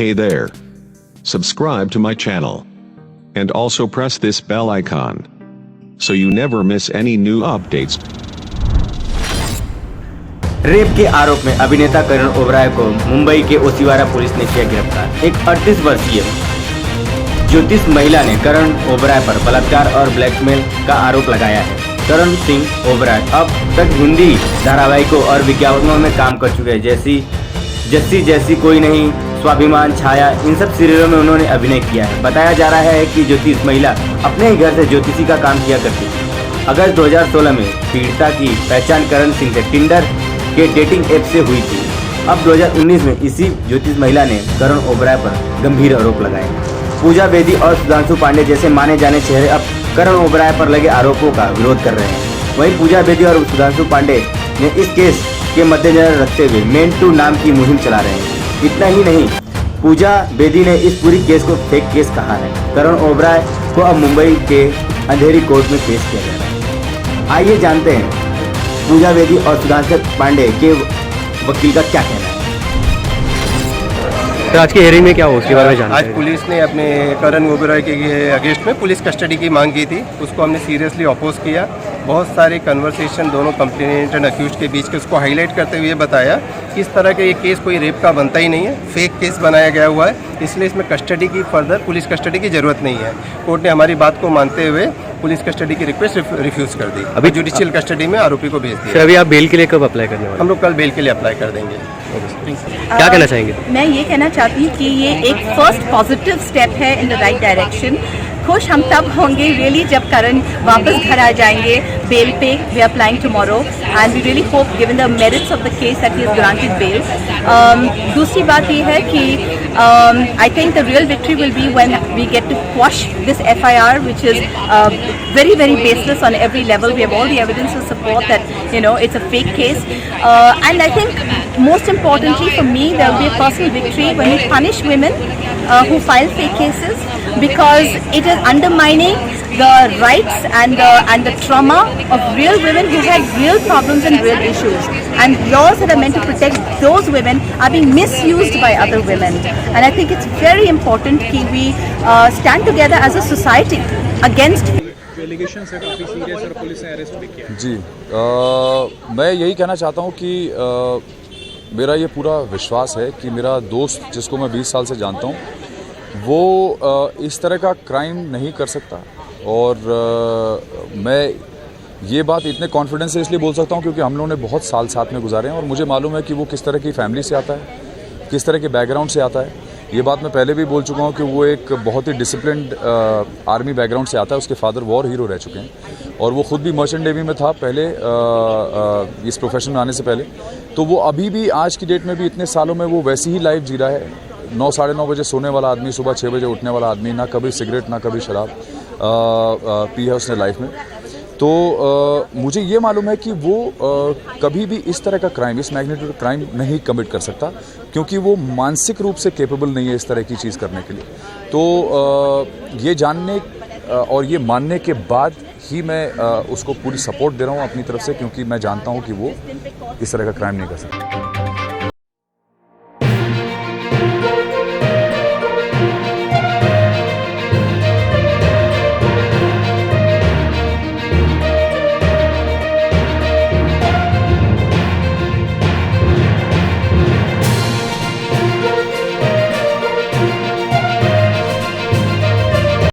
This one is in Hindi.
Hey there. Subscribe to my channel. And also press this bell icon. So you never miss any new updates. Rape के आरोप में अभिनेता करण ओबराय को मुंबई के ओशिवारा पुलिस ने किया गिरफ्तार। एक 38 वर्षीय ज्योतिष महिला ने करण ओबराय पर बलात्कार और ब्लैकमेल का आरोप लगाया है। करण सिंह ओबराय अब तक हिंदी धारावाहिकों और विज्ञापनों में काम कर चुके हैं, जैसी कोई नहीं, स्वाभिमान, छाया, इन सब सीरियलों में उन्होंने अभिनय किया है। बताया जा रहा है कि ज्योतिष महिला अपने ही घर से ज्योतिषी का काम किया करती थी। अगस्त 2016 में पीड़िता की पहचान करण सिंह से टिंडर के डेटिंग ऐप से हुई थी। अब 2019 में इसी ज्योतिष महिला ने करण ओबराय पर गंभीर आरोप लगाए। पूजा बेदी और सुधांशु पांडे जैसे माने जाने चेहरे अब करण ओबराय पर लगे आरोपों का विरोध कर रहे हैं। वहीं पूजा बेदी और सुधांशु पांडे ने इस केस के मद्देनजर रखते हुए मेन टू नाम की मुहिम चला रहे हैं। इतना ही नहीं, पूजा बेदी ने इस पूरी केस को फेक केस कहा है। करण ओबराय को अब मुंबई के अंधेरी कोर्ट में पेश किया जा रहा है। आइए जानते हैं पूजा बेदी और सुधांशु पांडे के वकील का क्या कहना है। तो आज की हियरिंग में क्या हो उसके बारे में जानते हैं। आज पुलिस ने अपने करण ओबराय के अगेंस्ट में पुलिस कस्टडी की मांग की थी। उसको हमने सीरियसली अपोज किया। बहुत सारे कन्वर्सेशन दोनों कंप्लेनेंट एंड अक्यूज के बीच के उसको हाईलाइट करते हुए बताया कि इस तरह के ये केस कोई रेप का बनता ही नहीं है, फेक केस बनाया गया हुआ है, इसलिए इसमें कस्टडी की फर्दर पुलिस कस्टडी की ज़रूरत नहीं है। कोर्ट ने हमारी बात को मानते हुए पुलिस कस्टडी की रिक्वेस्ट रिफ्यूज़ कर दी। अभी जुडिशियल कस्टडी में आरोपी को भेज दिया। अभी आप बेल के लिए कब अप्लाई करने वाले? हम लोग कल बेल के लिए अप्लाई कर देंगे। क्या कहना चाहेंगे? मैं ये कहना चाहती हूँ कि ये एक फर्स्ट पॉजिटिव स्टेप है इन द राइट डायरेक्शन। खुश हम तब होंगे रियली जब करण वापस घर आ जाएंगे बेल पे। We are applying tomorrow and we really hope given the merits of the case that he is granted bail. दूसरी बात ये है कि I think the real victory will be when we get to quash this FIR which is very baseless on every level. We have all the evidence to support that it's a fake case, and I think most importantly for me there will be a personal victory when we punish women who file fake cases, because it is undermining the rights and the trauma of real women who had real problems and real issues, and laws that are meant to protect those women are being misused by other women. And I think it's very important that we stand together as a society against allegations है काफ़ी सीरियस और पुलिस ने अरेस्ट भी किया। जी, मैं यही कहना चाहता हूँ कि मेरा ये पूरा विश्वास है कि मेरा दोस्त जिसको मैं 20 साल से जानता हूँ वो इस तरह का क्राइम नहीं कर सकता। और मैं ये बात इतने कॉन्फिडेंस से इसलिए बोल सकता हूँ क्योंकि हम लोगों ने बहुत साल साथ में गुजारे हैं और मुझे मालूम है कि वो किस तरह की फैमिली से आता है, किस तरह के बैकग्राउंड से आता है। ये बात मैं पहले भी बोल चुका हूँ कि वो एक बहुत ही डिसिप्लिन्ड आर्मी बैकग्राउंड से आता है। उसके फादर वॉर हीरो रह चुके हैं और वो खुद भी मर्चेंट नेवी में था पहले, इस प्रोफेशन में आने से पहले। तो वो अभी भी आज की डेट में भी इतने सालों में वो वैसी ही लाइफ जी रहा है। 9 साढ़े 9 बजे सोने वाला आदमी, सुबह 6 बजे उठने वाला आदमी, ना कभी सिगरेट ना कभी शराब पी है उसने लाइफ में। तो मुझे ये मालूम है कि वो कभी भी इस तरह का क्राइम, इस मैग्नीट्यूड क्राइम नहीं कमिट कर सकता क्योंकि वो मानसिक रूप से केपेबल नहीं है इस तरह की चीज़ करने के लिए। तो ये जानने और ये मानने के बाद ही मैं उसको पूरी सपोर्ट दे रहा हूँ अपनी तरफ से, क्योंकि मैं जानता हूँ कि वो इस तरह का क्राइम नहीं कर सकता।